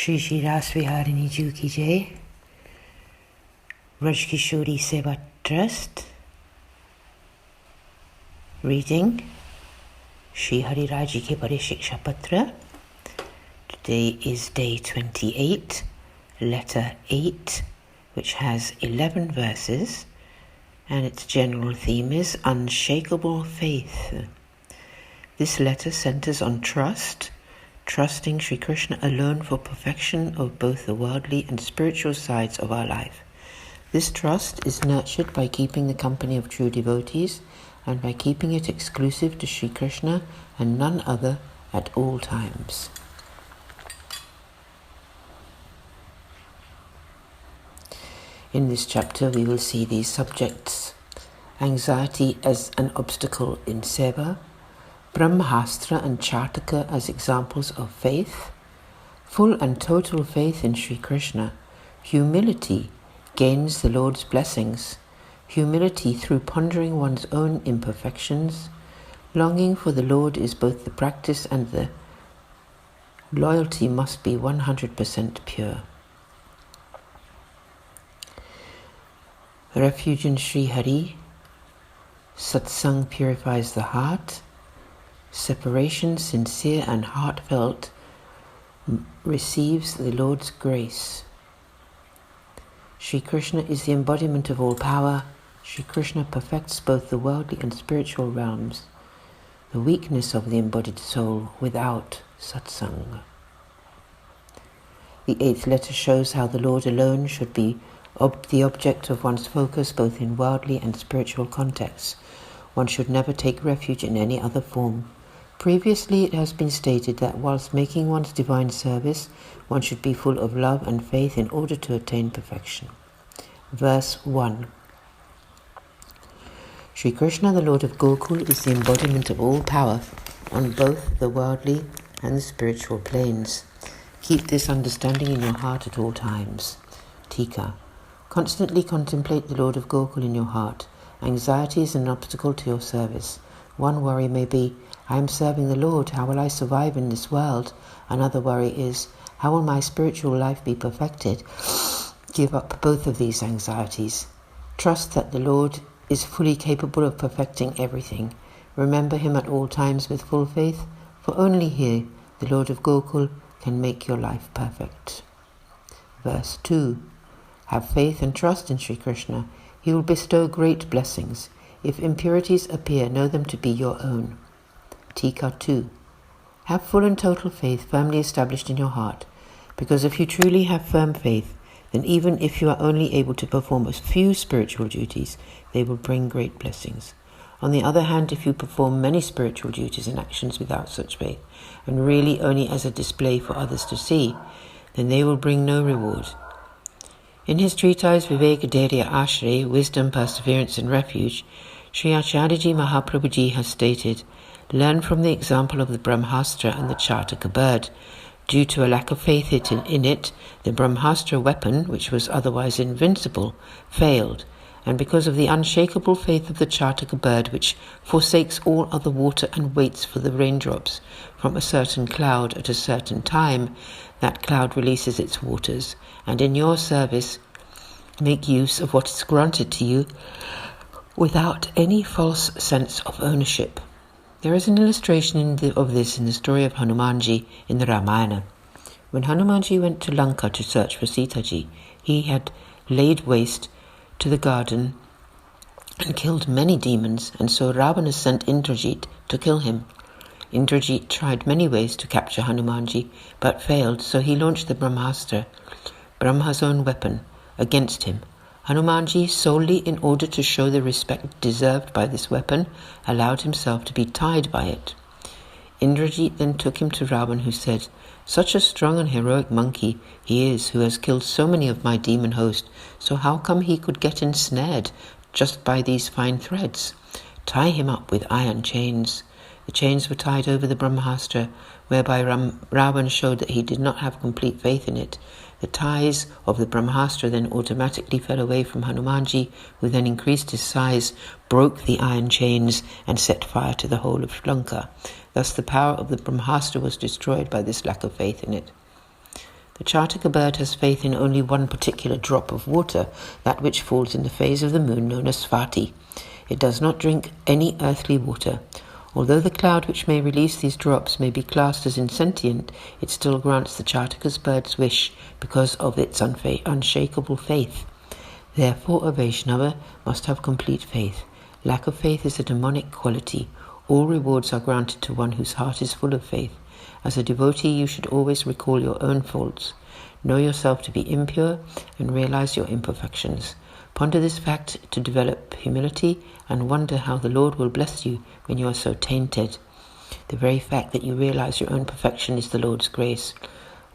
Shri Shri Rasviharini Ji Ki Jai. Raj Kishori Seva Trust. Reading Shri Hari Raji Ke Bade Shiksha Patr. Today is day 28, letter 8, which has 11 verses, and its general theme is unshakable faith. This letter centers on trust, trusting Sri Krishna alone for perfection of both the worldly and spiritual sides of our life. This trust is nurtured by keeping the company of true devotees and by keeping it exclusive to Sri Krishna and none other at all times. In this chapter we will see these subjects: anxiety as an obstacle in Seva, Brahmastra and Chartaka as examples of faith, full and total faith in Sri Krishna, humility gains the Lord's blessings, humility through pondering one's own imperfections, longing for the Lord is both the practice and the loyalty must be 100% pure. Refuge in Sri Hari, satsang purifies the heart, separation sincere and heartfelt receives the Lord's grace. Sri Krishna is the embodiment of all power. Sri Krishna perfects both the worldly and spiritual realms, the weakness of the embodied soul without satsang. The 8th letter shows how the Lord alone should be the object of one's focus both in worldly and spiritual contexts. One should never take refuge in any other form. Previously it has been stated that whilst making one's divine service, one should be full of love and faith in order to attain perfection. Verse 1. Sri Krishna, the Lord of Gokul, is the embodiment of all power on both the worldly and the spiritual planes. Keep this understanding in your heart at all times. Tika. Constantly contemplate the Lord of Gokul in your heart. Anxiety is an obstacle to your service. One worry may be, I am serving the Lord, how will I survive in this world? Another worry is, how will my spiritual life be perfected? Give up both of these anxieties. Trust that the Lord is fully capable of perfecting everything. Remember him at all times with full faith, for only he, the Lord of Gokul, can make your life perfect. Verse 2. Have faith and trust in Sri Krishna. He will bestow great blessings. If impurities appear, know them to be your own. Tika 2. Have full and total faith firmly established in your heart, because if you truly have firm faith, then even if you are only able to perform a few spiritual duties, they will bring great blessings. On the other hand, if you perform many spiritual duties and actions without such faith, and really only as a display for others to see, then they will bring no reward. In his treatise Viveka Dhairya Ashray, Wisdom, Perseverance and Refuge, Sri Acharyaji Mahaprabhuji has stated, learn from the example of the Brahmastra and the Chartaka bird. Due to a lack of faith in it, the Brahmastra weapon, which was otherwise invincible, failed, and because of the unshakable faith of the Chartaka bird, which forsakes all other water and waits for the raindrops from a certain cloud at a certain time, that cloud releases its waters, and in your service make use of what is granted to you without any false sense of ownership. There is an illustration of this in the story of Hanumanji in the Ramayana. When Hanumanji went to Lanka to search for Sitaji, he had laid waste to the garden and killed many demons, and so Ravana sent Indrajit to kill him. Indrajit tried many ways to capture Hanumanji, but failed, so he launched the Brahmastra, Brahma's own weapon, against him. Hanumanji, solely in order to show the respect deserved by this weapon, allowed himself to be tied by it. Indrajit then took him to Ravan, who said, such a strong and heroic monkey he is, who has killed so many of my demon host, so how come he could get ensnared just by these fine threads? Tie him up with iron chains. The chains were tied over the Brahmastra, whereby Ravan showed that he did not have complete faith in it. The ties of the Brahmastra then automatically fell away from Hanumanji, who then increased his size, broke the iron chains, and set fire to the whole of Lanka. Thus the power of the Brahmastra was destroyed by this lack of faith in it. A Chartika bird has faith in only one particular drop of water, that which falls in the phase of the moon known as Svati. It does not drink any earthly water. Although the cloud which may release these drops may be classed as insentient, it still grants the Chartika's bird's wish because of its unshakable faith. Therefore, a Vaishnava must have complete faith. Lack of faith is a demonic quality. All rewards are granted to one whose heart is full of faith. As a devotee, you should always recall your own faults. Know yourself to be impure and realize your imperfections. Ponder this fact to develop humility and wonder how the Lord will bless you when you are so tainted. The very fact that you realize your own perfection is the Lord's grace.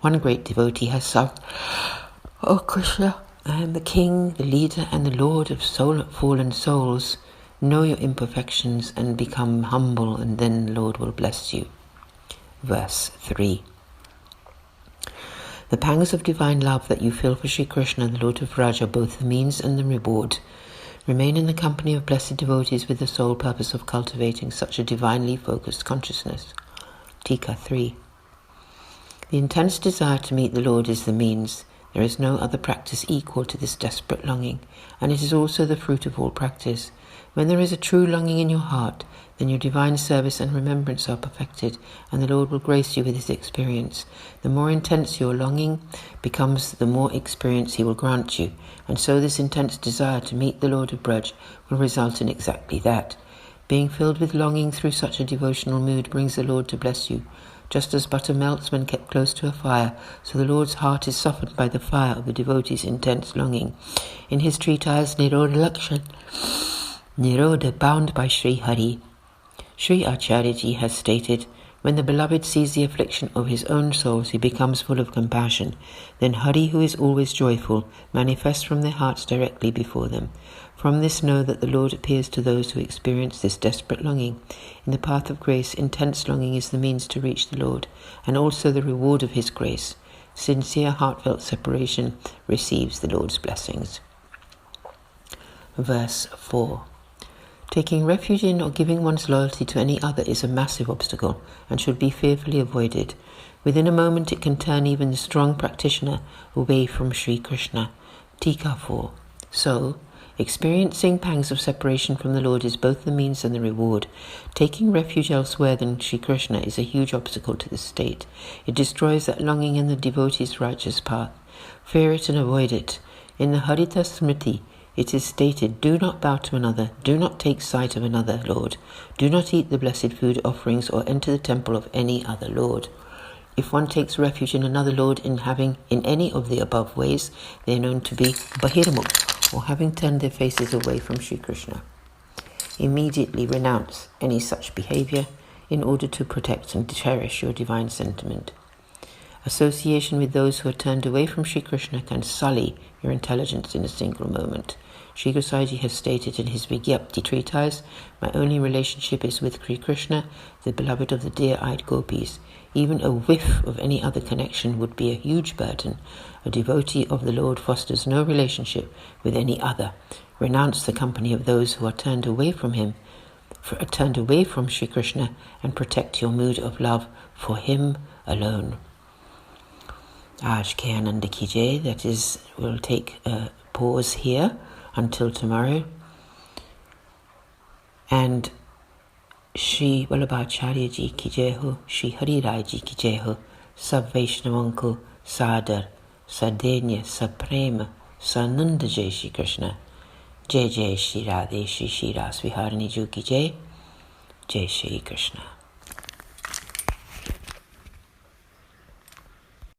One great devotee has sung, "O Krishna, I am the king, the leader, and the lord of fallen souls. Know your imperfections and become humble, and then the Lord will bless you." Verse 3. The pangs of divine love that you feel for Sri Krishna, the Lord of Vraja, both the means and the reward. Remain in the company of blessed devotees with the sole purpose of cultivating such a divinely focused consciousness. Tika 3. The intense desire to meet the Lord is the means. There is no other practice equal to this desperate longing, and it is also the fruit of all practice. When there is a true longing in your heart, then your divine service and remembrance are perfected, and the Lord will grace you with His experience. The more intense your longing becomes, the more experience He will grant you, and so this intense desire to meet the Lord of Braj will result in exactly that. Being filled with longing through such a devotional mood brings the Lord to bless you. Just as butter melts when kept close to a fire, so the Lord's heart is softened by the fire of the devotee's intense longing. In his treatise Nirodha Lakshan, Nirodha bound by Sri Hari, Sri Acharyaji has stated, when the beloved sees the affliction of his own souls, he becomes full of compassion. Then Hari, who is always joyful, manifests from their hearts directly before them. From this know that the Lord appears to those who experience this desperate longing. In the path of grace, intense longing is the means to reach the Lord, and also the reward of His grace. Sincere, heartfelt separation receives the Lord's blessings. Verse 4. Taking refuge in or giving one's loyalty to any other is a massive obstacle and should be fearfully avoided. Within a moment it can turn even the strong practitioner away from Sri Krishna. Tika 4. So, experiencing pangs of separation from the Lord is both the means and the reward. Taking refuge elsewhere than Sri Krishna is a huge obstacle to this state. It destroys that longing in the devotee's righteous path. Fear it and avoid it. In the Harita Smriti, it is stated, do not bow to another, do not take sight of another Lord, do not eat the blessed food offerings or enter the temple of any other Lord. If one takes refuge in another Lord in any of the above ways, they are known to be Bahirmukh, or having turned their faces away from Sri Krishna. Immediately renounce any such behavior in order to protect and cherish your divine sentiment. Association with those who are turned away from Sri Krishna can sully your intelligence in a single moment. Sri Gosaiji has stated in his Vigyapti treatise, my only relationship is with Sri Krishna, the beloved of the dear-eyed gopis. Even a whiff of any other connection would be a huge burden. A devotee of the Lord fosters no relationship with any other. Renounce the company of those who are turned away from Him, turned away from Sri Krishna, and protect your mood of love for Him alone. Aaj ke Anand ki jai. That is, we'll take a pause here until tomorrow. And Shri Vallabhacharya ji ki jai ho, Shri Hari Rai ji ki jai ho, Sab Vaishnavan ko Sadar, Sadenya, Saprema, Sananda Jai Shri Krishna. Jai Jai Shri Radhe Shri Shri Ras Viharani Ji ki jai. Jai Shri Krishna.